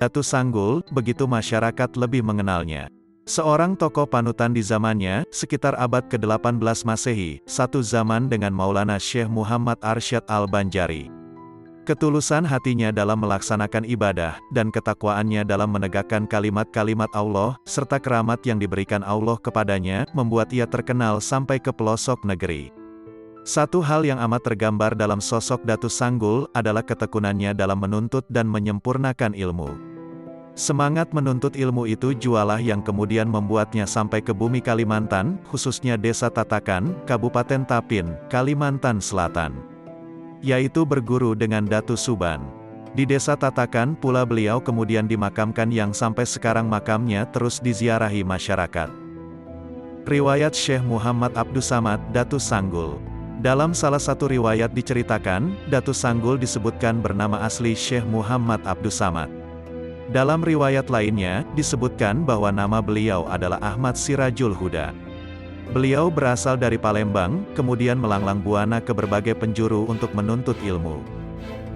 Datu Sanggul, begitu masyarakat lebih mengenalnya. Seorang tokoh panutan di zamannya, sekitar abad ke-18 Masehi, satu zaman dengan Maulana Syekh Muhammad Arsyad Al-Banjari. Ketulusan hatinya dalam melaksanakan ibadah, dan ketakwaannya dalam menegakkan kalimat-kalimat Allah, serta keramat yang diberikan Allah kepadanya, membuat ia terkenal sampai ke pelosok negeri. Satu hal yang amat tergambar dalam sosok Datu Sanggul, adalah ketekunannya dalam menuntut dan menyempurnakan ilmu. Semangat menuntut ilmu itu jualah yang kemudian membuatnya sampai ke bumi Kalimantan, khususnya Desa Tatakan, Kabupaten Tapin, Kalimantan Selatan. Yaitu berguru dengan Datu Suban. Di Desa Tatakan pula beliau kemudian dimakamkan yang sampai sekarang makamnya terus diziarahi masyarakat. Riwayat Syekh Muhammad Abdus Samad, Datu Sanggul. Dalam salah satu riwayat diceritakan, Datu Sanggul disebutkan bernama asli Syekh Muhammad Abdus Samad. Dalam riwayat lainnya, disebutkan bahwa nama beliau adalah Ahmad Sirajul Huda. Beliau berasal dari Palembang, kemudian melanglang buana ke berbagai penjuru untuk menuntut ilmu.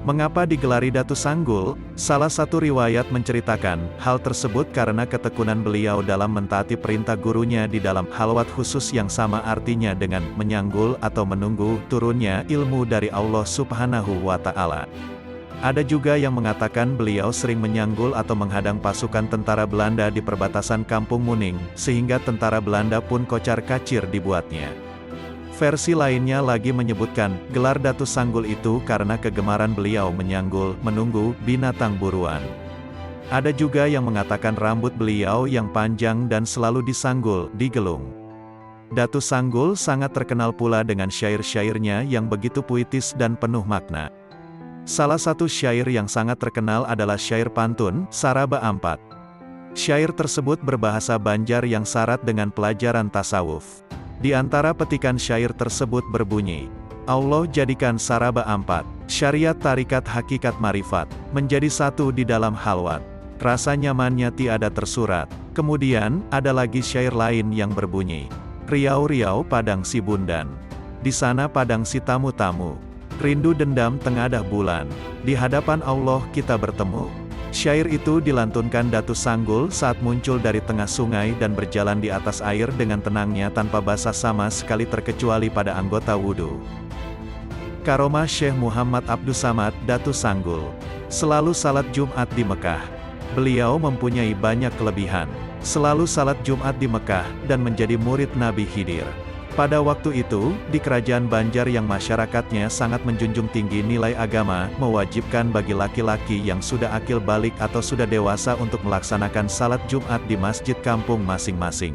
Mengapa digelari Datu Sanggul? Salah satu riwayat menceritakan, hal tersebut karena ketekunan beliau dalam mentaati perintah gurunya di dalam halwat khusus yang sama artinya dengan menyanggul atau menunggu turunnya ilmu dari Allah Subhanahu wa Ta'ala. Ada juga yang mengatakan beliau sering menyanggul atau menghadang pasukan tentara Belanda di perbatasan Kampung Muning, sehingga tentara Belanda pun kocar-kacir dibuatnya. Versi lainnya lagi menyebutkan, gelar Datu Sanggul itu karena kegemaran beliau menyanggul, menunggu, binatang buruan. Ada juga yang mengatakan rambut beliau yang panjang dan selalu disanggul, digelung. Datu Sanggul sangat terkenal pula dengan syair-syairnya yang begitu puitis dan penuh makna. Salah satu syair yang sangat terkenal adalah syair pantun, Saraba Ampat. Syair tersebut berbahasa Banjar yang syarat dengan pelajaran tasawuf. Di antara petikan syair tersebut berbunyi, Allah jadikan Saraba Ampat, syariat tarikat hakikat marifat, menjadi satu di dalam halwat. Rasa nyamannya tiada tersurat. Kemudian, ada lagi syair lain yang berbunyi, Riau-riau padang si bundan. Di sana padang si tamu-tamu. Rindu dendam tengadah bulan, di hadapan Allah kita bertemu. Syair itu dilantunkan Datu Sanggul saat muncul dari tengah sungai dan berjalan di atas air dengan tenangnya tanpa basah sama sekali terkecuali pada anggota wudhu. Karomah Syekh Muhammad Abdus Samad, Datu Sanggul. Selalu salat Jumat di Mekah. Beliau mempunyai banyak kelebihan. Selalu salat Jumat di Mekah, dan menjadi murid Nabi Khidir. Pada waktu itu, di kerajaan Banjar yang masyarakatnya sangat menjunjung tinggi nilai agama, mewajibkan bagi laki-laki yang sudah akil balik atau sudah dewasa untuk melaksanakan salat Jumat di masjid kampung masing-masing.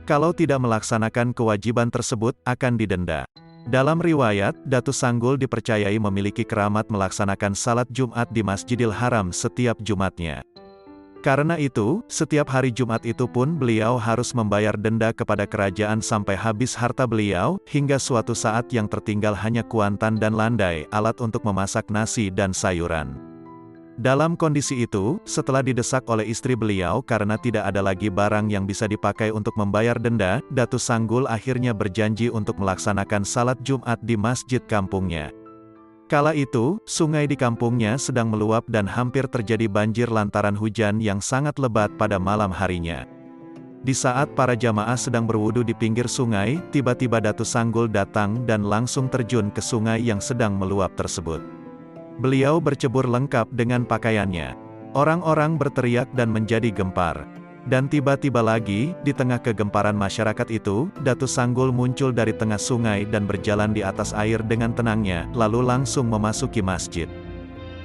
Kalau tidak melaksanakan kewajiban tersebut, akan didenda. Dalam riwayat, Datu Sanggul dipercayai memiliki keramat melaksanakan salat Jumat di Masjidil Haram setiap Jumatnya. Karena itu, setiap hari Jumat itu pun beliau harus membayar denda kepada kerajaan sampai habis harta beliau, hingga suatu saat yang tertinggal hanya kuantan dan landai, alat untuk memasak nasi dan sayuran. Dalam kondisi itu, setelah didesak oleh istri beliau karena tidak ada lagi barang yang bisa dipakai untuk membayar denda, Datu Sanggul akhirnya berjanji untuk melaksanakan salat Jumat di masjid kampungnya. Kala itu, sungai di kampungnya sedang meluap dan hampir terjadi banjir lantaran hujan yang sangat lebat pada malam harinya. Di saat para jamaah sedang berwudu di pinggir sungai, tiba-tiba Datu Sanggul datang dan langsung terjun ke sungai yang sedang meluap tersebut. Beliau bercebur lengkap dengan pakaiannya. Orang-orang berteriak dan menjadi gempar. Dan tiba-tiba lagi, di tengah kegemparan masyarakat itu, Datu Sanggul muncul dari tengah sungai dan berjalan di atas air dengan tenangnya, lalu langsung memasuki masjid.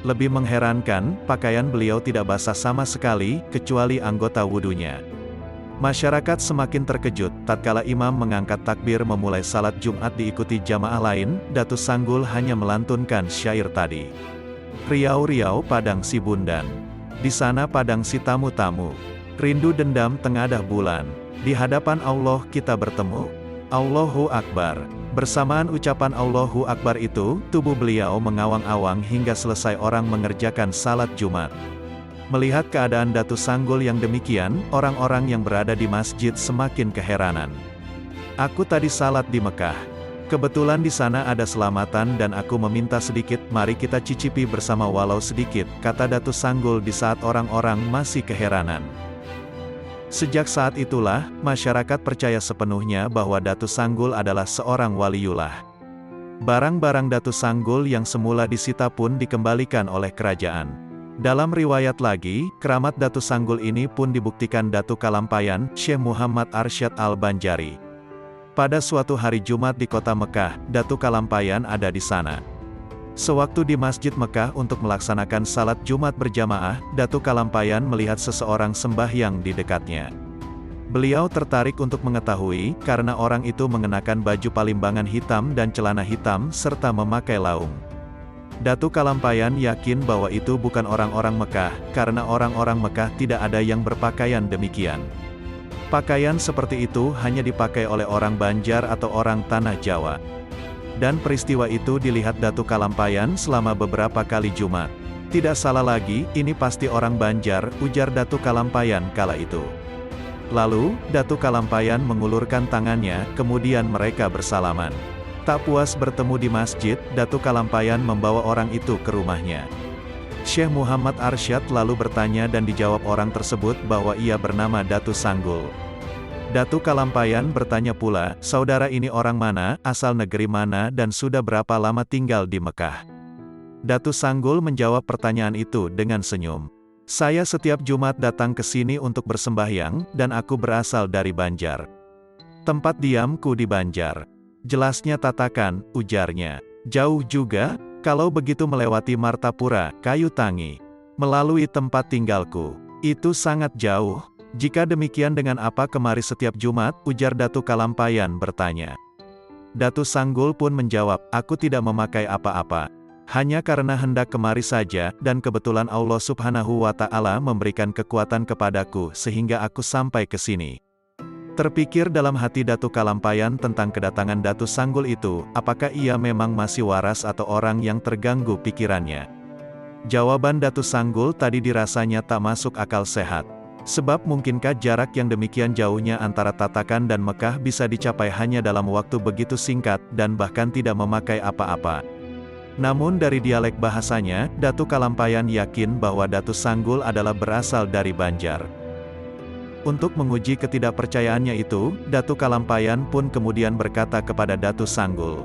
Lebih mengherankan, pakaian beliau tidak basah sama sekali, kecuali anggota wudunya. Masyarakat semakin terkejut, tatkala imam mengangkat takbir memulai salat Jumat diikuti jamaah lain, Datu Sanggul hanya melantunkan syair tadi. Riau-riau padang si bundan. Di sana padang si tamu-tamu. Rindu dendam tengadah bulan, di hadapan Allah kita bertemu. Allahu Akbar. Bersamaan ucapan Allahu Akbar itu, tubuh beliau mengawang-awang hingga selesai orang mengerjakan salat Jumat. Melihat keadaan Datu Sanggul yang demikian, orang-orang yang berada di masjid semakin keheranan. Aku tadi salat di Mekah. Kebetulan di sana ada selamatan dan aku meminta sedikit, mari kita cicipi bersama walau sedikit, kata Datu Sanggul di saat orang-orang masih keheranan. Sejak saat itulah, masyarakat percaya sepenuhnya bahwa Datu Sanggul adalah seorang waliullah. Barang-barang Datu Sanggul yang semula disita pun dikembalikan oleh kerajaan. Dalam riwayat lagi, keramat Datu Sanggul ini pun dibuktikan Datu Kalampayan, Syekh Muhammad Arsyad Al-Banjari. Pada suatu hari Jumat di kota Mekah, Datu Kalampayan ada di sana. Sewaktu di Masjid Mekah untuk melaksanakan salat Jumat berjamaah, Datu Kalampayan melihat seseorang sembahyang di dekatnya. Beliau tertarik untuk mengetahui, karena orang itu mengenakan baju palimbangan hitam dan celana hitam serta memakai laung. Datu Kalampayan yakin bahwa itu bukan orang-orang Mekah, karena orang-orang Mekah tidak ada yang berpakaian demikian. Pakaian seperti itu hanya dipakai oleh orang Banjar atau orang Tanah Jawa. Dan peristiwa itu dilihat Datu Kalampayan selama beberapa kali Jumat. Tidak salah lagi, ini pasti orang Banjar, ujar Datu Kalampayan kala itu. Lalu, Datu Kalampayan mengulurkan tangannya, kemudian mereka bersalaman. Tak puas bertemu di masjid, Datu Kalampayan membawa orang itu ke rumahnya. Syekh Muhammad Arsyad lalu bertanya dan dijawab orang tersebut bahwa ia bernama Datu Sanggul. Datu Kalampayan bertanya pula, saudara ini orang mana, asal negeri mana dan sudah berapa lama tinggal di Mekah? Datu Sanggul menjawab pertanyaan itu dengan senyum. Saya setiap Jumat datang ke sini untuk bersembahyang, dan aku berasal dari Banjar. Tempat diamku di Banjar. Jelasnya Tatakan, ujarnya. Jauh juga, kalau begitu melewati Martapura, Kayu Tangi. Melalui tempat tinggalku. Itu sangat jauh. Jika demikian dengan apa kemari setiap Jumat, ujar Datu Kalampayan bertanya. Datu Sanggul pun menjawab, aku tidak memakai apa-apa. Hanya karena hendak kemari saja, dan kebetulan Allah Subhanahu wa Ta'ala memberikan kekuatan kepadaku sehingga aku sampai ke sini. Terpikir dalam hati Datu Kalampayan tentang kedatangan Datu Sanggul itu, apakah ia memang masih waras atau orang yang terganggu pikirannya. Jawaban Datu Sanggul tadi dirasanya tak masuk akal sehat. Sebab mungkinkah jarak yang demikian jauhnya antara Tatakan dan Mekah bisa dicapai hanya dalam waktu begitu singkat, dan bahkan tidak memakai apa-apa. Namun dari dialek bahasanya, Datu Kalampayan yakin bahwa Datu Sanggul adalah berasal dari Banjar. Untuk menguji ketidakpercayaannya itu, Datu Kalampayan pun kemudian berkata kepada Datu Sanggul.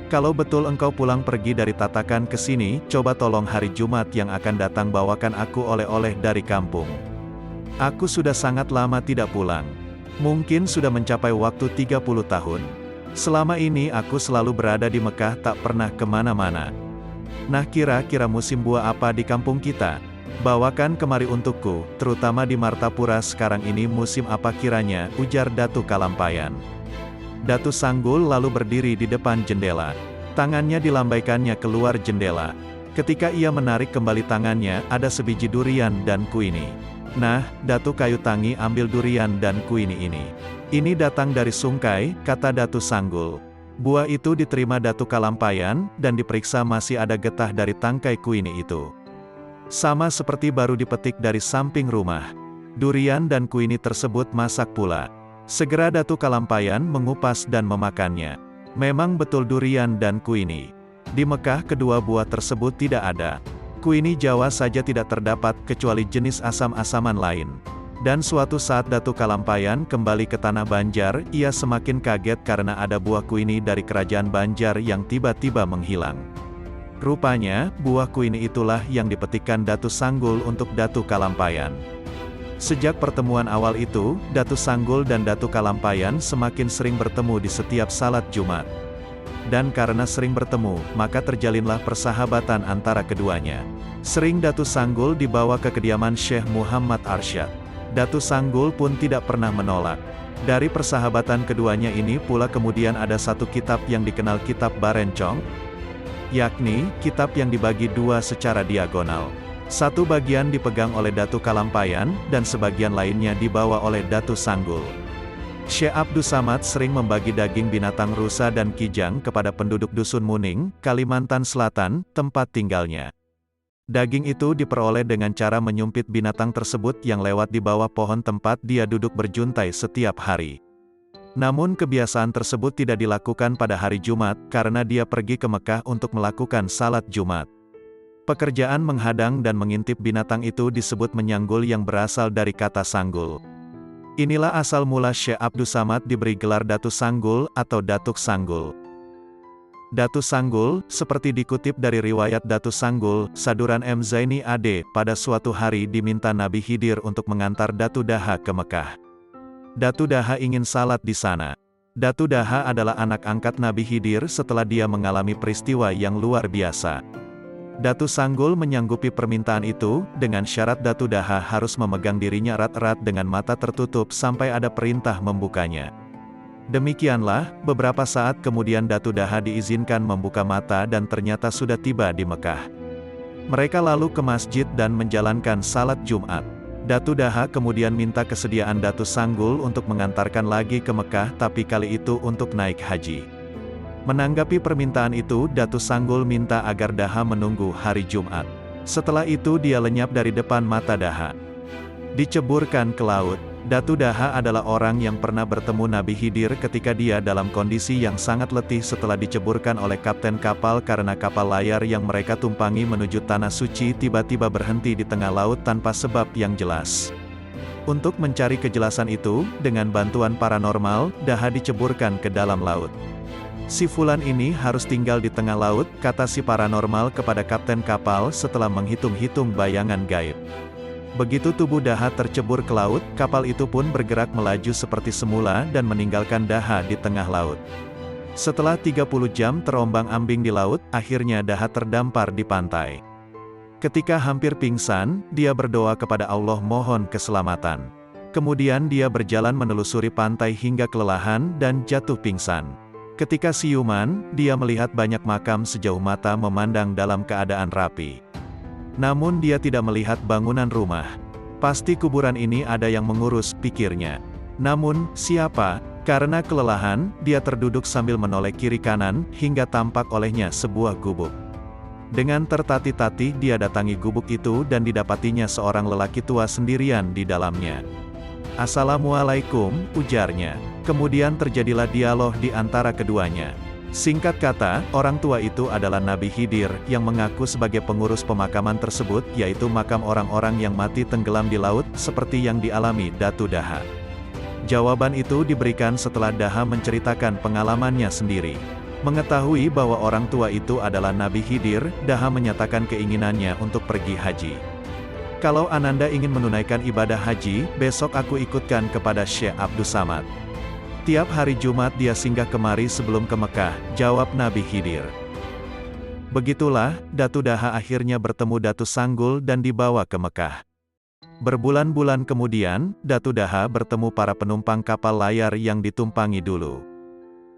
Kalau betul engkau pulang pergi dari Tatakan ke sini, coba tolong hari Jumat yang akan datang bawakan aku oleh-oleh dari kampung. Aku sudah sangat lama tidak pulang. Mungkin sudah mencapai waktu 30 tahun. Selama ini aku selalu berada di Mekah tak pernah kemana-mana. Nah kira-kira musim buah apa di kampung kita? Bawakan kemari untukku, terutama di Martapura sekarang ini musim apa kiranya, ujar Datu Kalampayan. Datu Sanggul lalu berdiri di depan jendela. Tangannya dilambaikannya keluar jendela. Ketika ia menarik kembali tangannya, ada sebiji durian dan kuini. Nah, Datu Kayu Tangi ambil durian dan kuini ini. Ini datang dari Sungkai, kata Datu Sanggul. Buah itu diterima Datu Kalampayan, dan diperiksa masih ada getah dari tangkai kuini itu. Sama seperti baru dipetik dari samping rumah. Durian dan kuini tersebut masak pula. Segera Datu Kalampayan mengupas dan memakannya. Memang betul durian dan kuini. Di Mekah kedua buah tersebut tidak ada. Kuini Jawa saja tidak terdapat, kecuali jenis asam-asaman lain. Dan suatu saat Datu Kalampayan kembali ke tanah Banjar, ia semakin kaget karena ada buah kuini dari kerajaan Banjar yang tiba-tiba menghilang. Rupanya, buah kuini itulah yang dipetikkan Datu Sanggul untuk Datu Kalampayan. Sejak pertemuan awal itu, Datu Sanggul dan Datu Kalampayan semakin sering bertemu di setiap salat Jumat. Dan karena sering bertemu, maka terjalinlah persahabatan antara keduanya. Sering Datu Sanggul dibawa ke kediaman Syekh Muhammad Arsyad. Datu Sanggul pun tidak pernah menolak. Dari persahabatan keduanya ini pula kemudian ada satu kitab yang dikenal Kitab Barencong, yakni, kitab yang dibagi dua secara diagonal. Satu bagian dipegang oleh Datu Kalampayan, dan sebagian lainnya dibawa oleh Datu Sanggul. Syekh Abdus Samad sering membagi daging binatang rusa dan kijang kepada penduduk Dusun Muning, Kalimantan Selatan, tempat tinggalnya. Daging itu diperoleh dengan cara menyumpit binatang tersebut yang lewat di bawah pohon tempat dia duduk berjuntai setiap hari. Namun kebiasaan tersebut tidak dilakukan pada hari Jumat, karena dia pergi ke Mekah untuk melakukan salat Jumat. Pekerjaan menghadang dan mengintip binatang itu disebut menyanggul yang berasal dari kata sanggul. Inilah asal mula Syekh Abdus Samad diberi gelar Datu Sanggul atau Datuk Sanggul. Datu Sanggul, seperti dikutip dari riwayat Datu Sanggul, Saduran M. Zaini AD, pada suatu hari diminta Nabi Khidir untuk mengantar Datu Daha ke Mekah. Datu Daha ingin salat di sana. Datu Daha adalah anak angkat Nabi Khidir setelah dia mengalami peristiwa yang luar biasa. Datu Sanggul menyanggupi permintaan itu, dengan syarat Datu Daha harus memegang dirinya erat-erat dengan mata tertutup sampai ada perintah membukanya. Demikianlah, beberapa saat kemudian Datu Daha diizinkan membuka mata dan ternyata sudah tiba di Mekah. Mereka lalu ke masjid dan menjalankan salat Jumat. Datu Daha kemudian minta kesediaan Datu Sanggul untuk mengantarkan lagi ke Mekah, tapi kali itu untuk naik haji. Menanggapi permintaan itu, Datu Sanggul minta agar Daha menunggu hari Jumat. Setelah itu dia lenyap dari depan mata Daha. Diceburkan ke laut. Datu Daha adalah orang yang pernah bertemu Nabi Khidir ketika dia dalam kondisi yang sangat letih setelah diceburkan oleh kapten kapal karena kapal layar yang mereka tumpangi menuju Tanah Suci tiba-tiba berhenti di tengah laut tanpa sebab yang jelas. Untuk mencari kejelasan itu, dengan bantuan paranormal, Daha diceburkan ke dalam laut. Si Fulan ini harus tinggal di tengah laut, kata si paranormal kepada kapten kapal setelah menghitung-hitung bayangan gaib. Begitu tubuh Daha tercebur ke laut, kapal itu pun bergerak melaju seperti semula dan meninggalkan Daha di tengah laut. Setelah 30 jam terombang-ambing di laut, akhirnya Daha terdampar di pantai. Ketika hampir pingsan, dia berdoa kepada Allah mohon keselamatan. Kemudian dia berjalan menelusuri pantai hingga kelelahan dan jatuh pingsan. Ketika siuman, dia melihat banyak makam sejauh mata memandang dalam keadaan rapi. Namun dia tidak melihat bangunan rumah. Pasti kuburan ini ada yang mengurus, pikirnya. Namun, siapa? Karena kelelahan, dia terduduk sambil menoleh kiri kanan, hingga tampak olehnya sebuah gubuk. Dengan tertatih-tatih dia datangi gubuk itu dan didapatinya seorang lelaki tua sendirian di dalamnya. "Assalamualaikum," ujarnya. Kemudian terjadilah dialog di antara keduanya. Singkat kata, orang tua itu adalah Nabi Khidir, yang mengaku sebagai pengurus pemakaman tersebut, yaitu makam orang-orang yang mati tenggelam di laut, seperti yang dialami Datu Daha. Jawaban itu diberikan setelah Daha menceritakan pengalamannya sendiri. Mengetahui bahwa orang tua itu adalah Nabi Khidir, Daha menyatakan keinginannya untuk pergi haji. "Kalau Ananda ingin menunaikan ibadah haji, besok aku ikutkan kepada Syekh Abdus Samad. Tiap hari Jumat dia singgah kemari sebelum ke Mekah," jawab Nabi Khidir. Begitulah, Datu Daha akhirnya bertemu Datu Sanggul dan dibawa ke Mekah. Berbulan-bulan kemudian, Datu Daha bertemu para penumpang kapal layar yang ditumpangi dulu.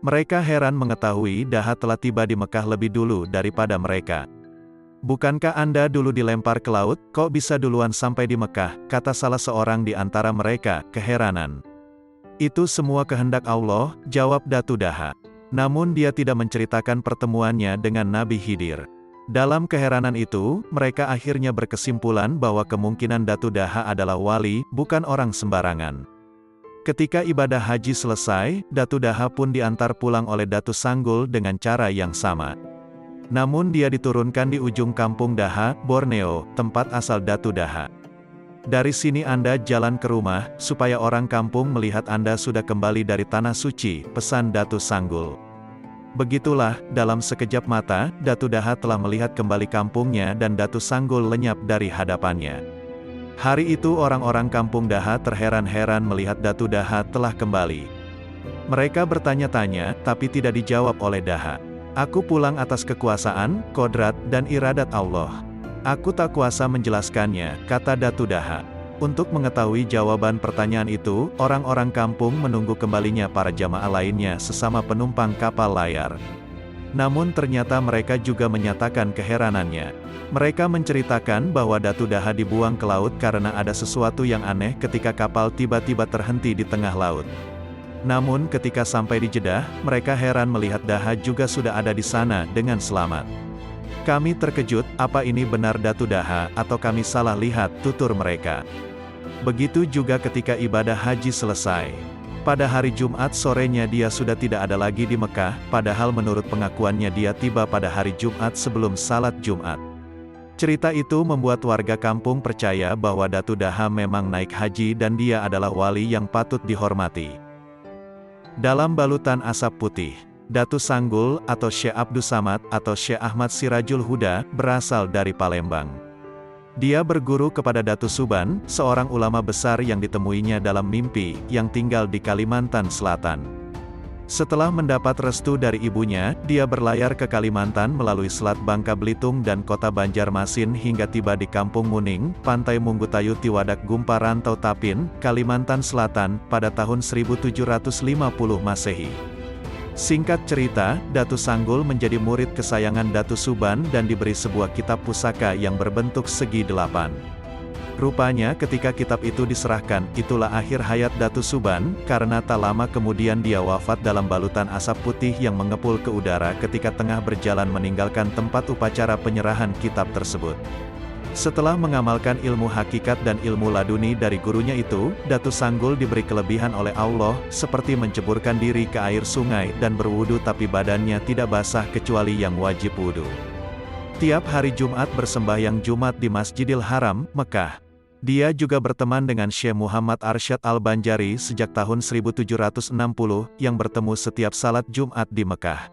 Mereka heran mengetahui Daha telah tiba di Mekah lebih dulu daripada mereka. "Bukankah Anda dulu dilempar ke laut, kok bisa duluan sampai di Mekah?" kata salah seorang di antara mereka, keheranan. "Itu semua kehendak Allah," jawab Datu Daha. Namun dia tidak menceritakan pertemuannya dengan Nabi Khidir. Dalam keheranan itu, mereka akhirnya berkesimpulan bahwa kemungkinan Datu Daha adalah wali, bukan orang sembarangan. Ketika ibadah haji selesai, Datu Daha pun diantar pulang oleh Datu Sanggul dengan cara yang sama. Namun dia diturunkan di ujung kampung Daha, Borneo, tempat asal Datu Daha. "Dari sini Anda jalan ke rumah, supaya orang kampung melihat Anda sudah kembali dari Tanah Suci," pesan Datu Sanggul. Begitulah, dalam sekejap mata, Datu Daha telah melihat kembali kampungnya dan Datu Sanggul lenyap dari hadapannya. Hari itu orang-orang kampung Daha terheran-heran melihat Datu Daha telah kembali. Mereka bertanya-tanya, tapi tidak dijawab oleh Daha. "Aku pulang atas kekuasaan, kodrat, dan iradat Allah. Aku tak kuasa menjelaskannya," kata Datu Daha. Untuk mengetahui jawaban pertanyaan itu, orang-orang kampung menunggu kembalinya para jamaah lainnya sesama penumpang kapal layar. Namun ternyata mereka juga menyatakan keheranannya. Mereka menceritakan bahwa Datu Daha dibuang ke laut karena ada sesuatu yang aneh ketika kapal tiba-tiba terhenti di tengah laut. Namun ketika sampai di Jeddah, mereka heran melihat Daha juga sudah ada di sana dengan selamat. Kami terkejut, apa ini benar Datu Daha, atau kami salah lihat, tutur mereka. Begitu juga ketika ibadah haji selesai. Pada hari Jumat sorenya dia sudah tidak ada lagi di Mekah, padahal menurut pengakuannya dia tiba pada hari Jumat sebelum salat Jumat. Cerita itu membuat warga kampung percaya bahwa Datu Daha memang naik haji dan dia adalah wali yang patut dihormati. Dalam balutan asap putih, Datu Sanggul atau Syekh Abdus Samad atau Syekh Ahmad Sirajul Huda berasal dari Palembang. Dia berguru kepada Datu Suban, seorang ulama besar yang ditemuinya dalam mimpi, yang tinggal di Kalimantan Selatan. Setelah mendapat restu dari ibunya, dia berlayar ke Kalimantan melalui Selat Bangka Belitung dan kota Banjarmasin hingga tiba di Kampung Muning, Pantai Munggutayu Tiwadak Gumpa Rantau Tapin, Kalimantan Selatan, pada tahun 1750 Masehi. Singkat cerita, Datu Sanggul menjadi murid kesayangan Datu Suban dan diberi sebuah kitab pusaka yang berbentuk segi 8. Rupanya ketika kitab itu diserahkan, itulah akhir hayat Datu Suban, karena tak lama kemudian dia wafat dalam balutan asap putih yang mengepul ke udara ketika tengah berjalan meninggalkan tempat upacara penyerahan kitab tersebut. Setelah mengamalkan ilmu hakikat dan ilmu laduni dari gurunya itu, Datu Sanggul diberi kelebihan oleh Allah, seperti menceburkan diri ke air sungai dan berwudu tapi badannya tidak basah kecuali yang wajib wudu. Tiap hari Jumat bersembahyang Jumat di Masjidil Haram, Mekah. Dia juga berteman dengan Syekh Muhammad Arsyad Al-Banjari sejak tahun 1760, yang bertemu setiap salat Jumat di Mekah.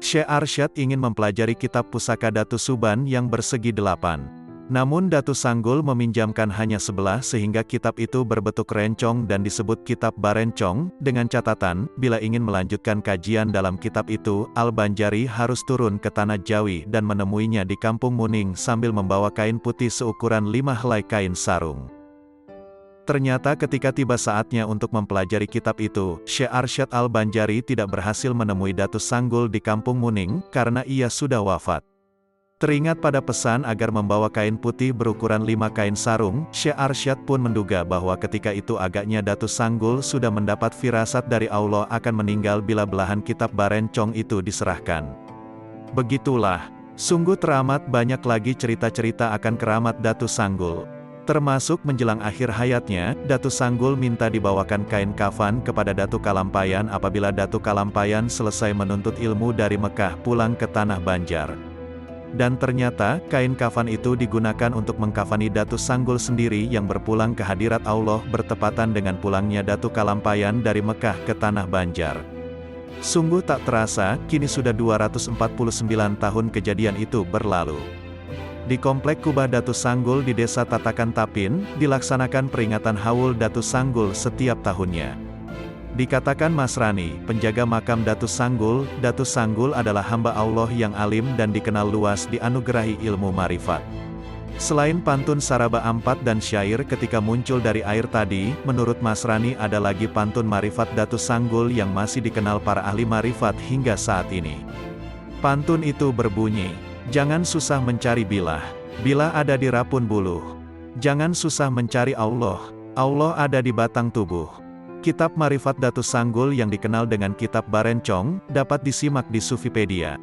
Syekh Arsyad ingin mempelajari kitab pusaka Datu Suban yang bersegi 8. Namun Datu Sanggul meminjamkan hanya sebelah sehingga kitab itu berbentuk rencong dan disebut Kitab Barencong, dengan catatan, bila ingin melanjutkan kajian dalam kitab itu, Al-Banjari harus turun ke Tanah Jawi dan menemuinya di Kampung Muning sambil membawa kain putih seukuran 5 helai kain sarung. Ternyata ketika tiba saatnya untuk mempelajari kitab itu, Syekh Arsyad Al-Banjari tidak berhasil menemui Datu Sanggul di Kampung Muning, karena ia sudah wafat. Teringat pada pesan agar membawa kain putih berukuran 5 kain sarung, Syekh Arsyad pun menduga bahwa ketika itu agaknya Datu Sanggul sudah mendapat firasat dari Allah akan meninggal bila belahan kitab Barencong itu diserahkan. Begitulah, sungguh teramat banyak lagi cerita-cerita akan keramat Datu Sanggul. Termasuk menjelang akhir hayatnya, Datu Sanggul minta dibawakan kain kafan kepada Datu Kalampayan apabila Datu Kalampayan selesai menuntut ilmu dari Mekah pulang ke Tanah Banjar. Dan ternyata, kain kafan itu digunakan untuk mengkafani Datu Sanggul sendiri yang berpulang ke hadirat Allah bertepatan dengan pulangnya Datu Kalampayan dari Mekah ke Tanah Banjar. Sungguh tak terasa, kini sudah 249 tahun kejadian itu berlalu. Di Komplek Kubah Datu Sanggul di Desa Tatakan Tapin, dilaksanakan peringatan Haul Datu Sanggul setiap tahunnya. Dikatakan Mas Rani, penjaga makam Datu Sanggul adalah hamba Allah yang alim dan dikenal luas dianugerahi ilmu marifat. Selain pantun Saraba Ampat dan syair ketika muncul dari air tadi, menurut Mas Rani ada lagi pantun marifat Datu Sanggul yang masih dikenal para ahli marifat hingga saat ini. Pantun itu berbunyi, jangan susah mencari bilah, bilah ada di rapun buluh. Jangan susah mencari Allah, Allah ada di batang tubuh. Kitab Marifat Datu Sanggul yang dikenal dengan Kitab Barencong, dapat disimak di Sufipedia.